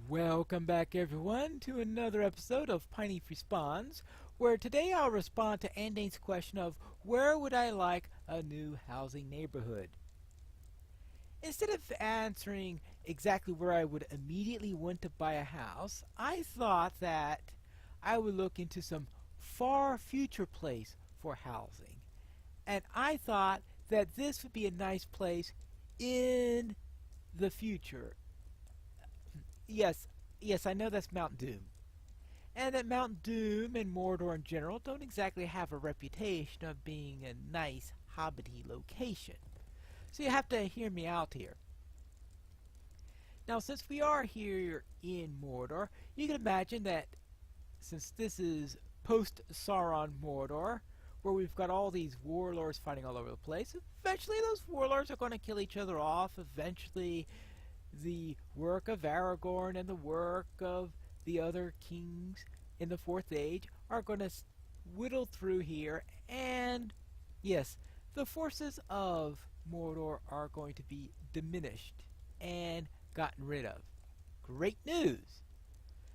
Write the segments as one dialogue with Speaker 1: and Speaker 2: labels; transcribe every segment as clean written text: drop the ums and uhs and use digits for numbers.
Speaker 1: Welcome back everyone to another episode of Pineleaf Responds, where today I'll respond to Andane's question of where would I like a new housing neighborhood. Instead of answering exactly where I would immediately want to buy a house, I thought that I would look into some far future place for housing. And I thought that this would be a nice place in the future. Yes, yes, I know that's Mount Doom. And that Mount Doom and Mordor in general don't exactly have a reputation of being a nice hobbity location. So you have to hear me out here. Now, since we are here in Mordor, you can imagine that since this is post-Sauron Mordor, where we've got all these warlords fighting all over the place, eventually those warlords are going to kill each other off. Eventually the work of Aragorn and the work of the other kings in the Fourth Age are going to whittle through here, and yes, the forces of Mordor are going to be diminished and gotten rid of. Great news!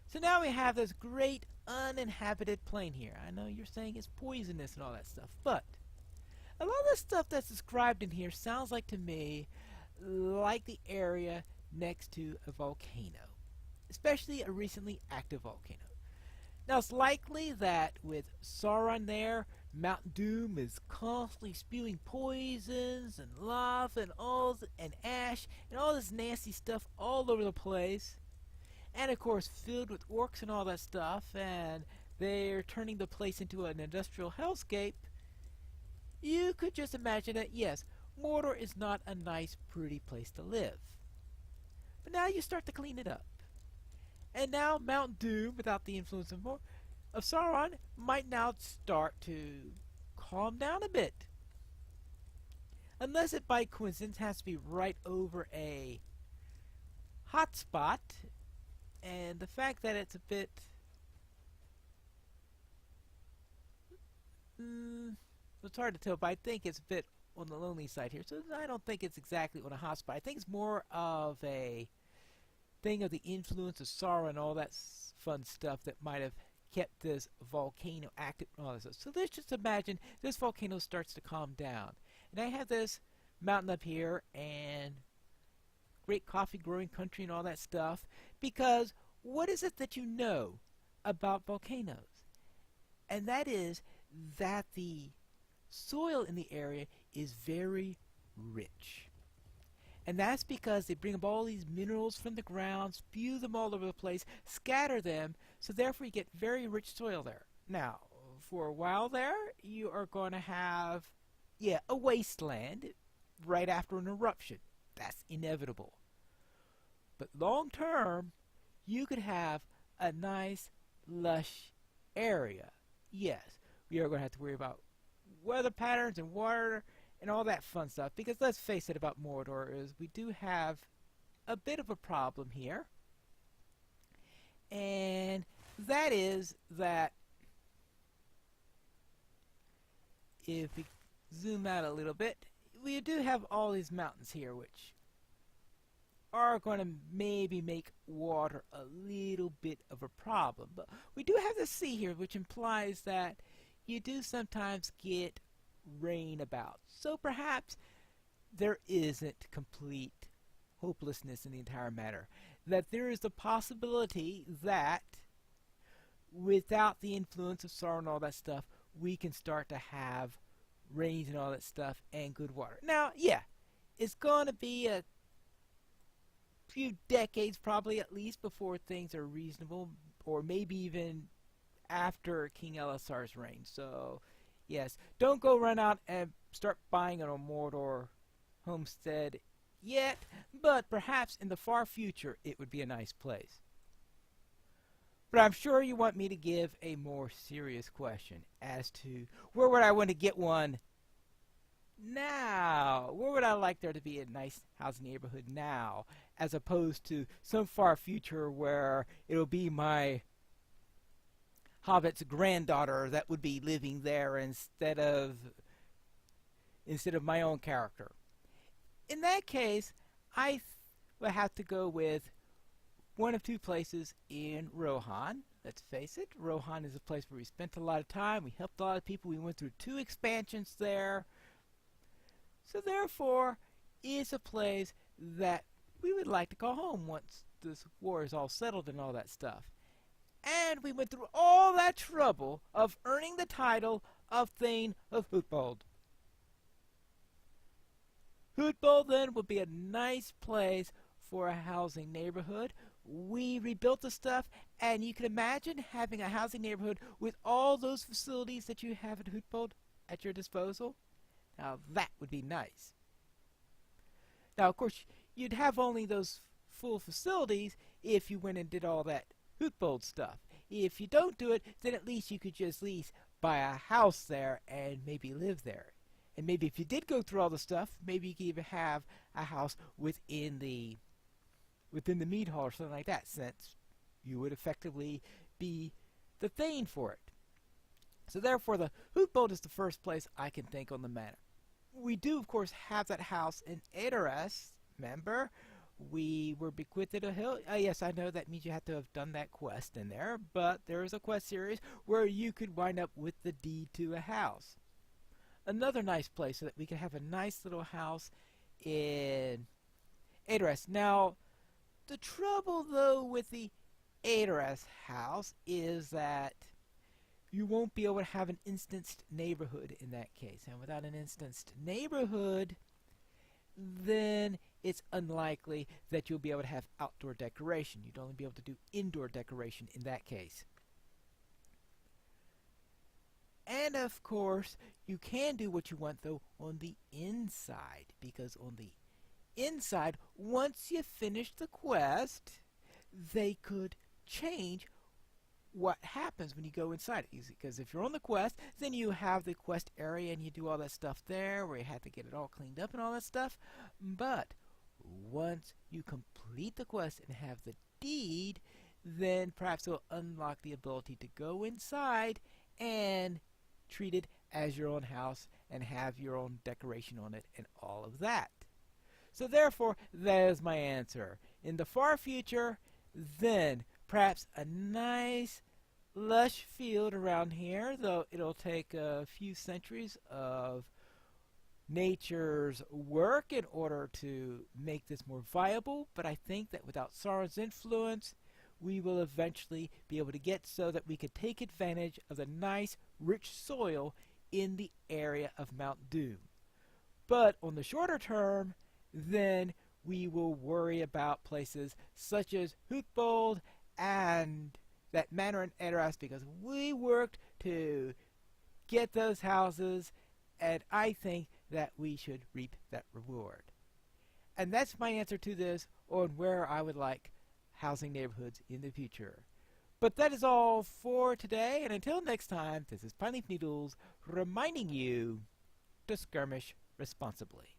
Speaker 1: So now we have this great uninhabited plain here. I know you're saying it's poisonous and all that stuff, but a lot of the stuff that's described in here sounds like to me like the area next to a volcano, especially a recently active volcano. Now it's likely that with Sauron there, Mount Doom is constantly spewing poisons and lava and ash and all this nasty stuff all over the place, and of course filled with orcs and all that stuff, and they're turning the place into an industrial hellscape. You could just imagine that yes, Mordor is not a nice pretty place to live. But now you start to clean it up. And now Mount Doom, without the influence of Sauron, might now start to calm down a bit. Unless it by coincidence has to be right over a hot spot. And the fact that it's a bit it's hard to tell, but I think it's a bit on the lonely side here, so I don't think it's exactly on a hot spot. I think it's more of a thing of the influence of Sauron and all that fun stuff that might have kept this volcano active and all this stuff. So let's just imagine this volcano starts to calm down, and I have this mountain up here and great coffee growing country and all that stuff, because what is it that you know about volcanoes? And that is that the soil in the area is very rich. And that's because they bring up all these minerals from the ground, spew them all over the place, scatter them, so therefore you get very rich soil there. Now, for a while there, you are going to have, a wasteland right after an eruption. That's inevitable. But long term, you could have a nice, lush area. Yes, we are going to have to worry about weather patterns and water and all that fun stuff, because let's face it about Mordor is we do have a bit of a problem here, and that is that if we zoom out a little bit, we do have all these mountains here which are going to maybe make water a little bit of a problem, but we do have the sea here, which implies that you do sometimes get rain about. So perhaps there isn't complete hopelessness in the entire matter. That there is the possibility that without the influence of Sauron and all that stuff, we can start to have rains and all that stuff and good water. Now, it's going to be a few decades probably at least before things are reasonable, or maybe even after King Elisar's reign. So yes, don't go run out and start buying a Mordor homestead yet, but perhaps in the far future it would be a nice place. But I'm sure you want me to give a more serious question as to where would I want to get one now? Where would I like there to be a nice housing neighborhood now, as opposed to some far future where it'll be my Hobbit's granddaughter that would be living there instead of my own character. In that case, I would have to go with one of two places in Rohan. Let's face it, Rohan is a place where we spent a lot of time, we helped a lot of people, we went through 2 expansions there. So therefore, it's a place that we would like to call home once this war is all settled and all that stuff. And we went through all that trouble of earning the title of Thane of Hootbold. Hootbold then would be a nice place for a housing neighborhood. We rebuilt the stuff, and you can imagine having a housing neighborhood with all those facilities that you have at Hootbold at your disposal. Now that would be nice. Now of course you'd have only those full facilities if you went and did all that Hootbold stuff. If you don't do it, then at least you could just buy a house there and maybe live there. And maybe if you did go through all the stuff, maybe you could even have a house within the mead hall or something like that, since you would effectively be the Thane for it. So therefore, the Hootbold is the first place I can think on the manor. We do, of course, have that house in Adoras. Remember, we were bequeathed a hill. Yes, I know that means you have to have done that quest in there, but there is a quest series where you could wind up with the deed to a house. Another nice place so that we could have a nice little house in Adoras. Now, the trouble, though, with the Adoras house is that you won't be able to have an instanced neighborhood in that case. And without an instanced neighborhood, then it's unlikely that you'll be able to have outdoor decoration. You'd only be able to do indoor decoration in that case. And of course, you can do what you want, though, on the inside, because on the inside, once you finish the quest, they could change what happens when you go inside. Because if you're on the quest, then you have the quest area and you do all that stuff there where you have to get it all cleaned up and all that stuff. But once you complete the quest and have the deed, then perhaps it'll unlock the ability to go inside and treat it as your own house and have your own decoration on it and all of that. So therefore, that is my answer. In the far future, then perhaps a nice lush field around here, though it'll take a few centuries of nature's work in order to make this more viable, but I think that without Sauron's influence, we will eventually be able to get so that we could take advantage of the nice, rich soil in the area of Mount Doom. But on the shorter term, then we will worry about places such as Hootbold and that manor in Adoras, because we worked to get those houses, and I think that we should reap that reward. And that's my answer to this on where I would like housing neighborhoods in the future. But that is all for today, and until next time, this is Pineleaf Needles reminding you to skirmish responsibly.